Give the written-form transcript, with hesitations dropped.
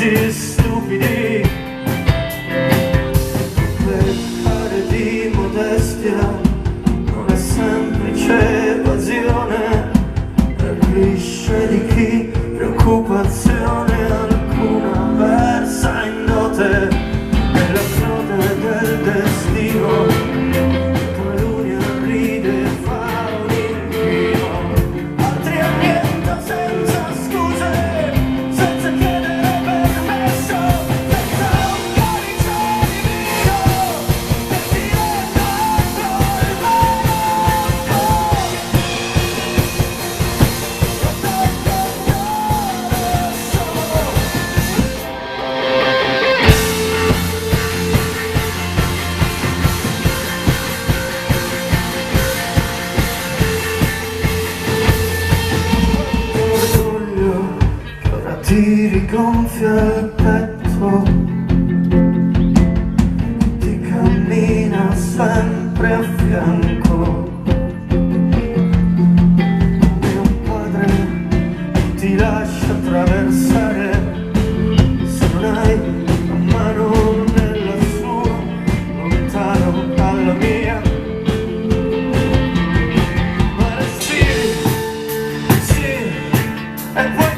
così stupidi. Peccare di modestia non è semplice evasione, è lisce di chi preoccupazione alcuna versa in dote nella frode del destino. Taluni ride e fa un inchino, altri annienta senza scuse, senza chiedere permesso, senza un calice di vino che si renda altro il orgoglio che ora ti rigonfia il petto, ti cammina sempre a fianco. Mio padre ti lascia attraversare se non hai la mano nella sua, lontano dalla mia. Ma respiri, sì, e puoi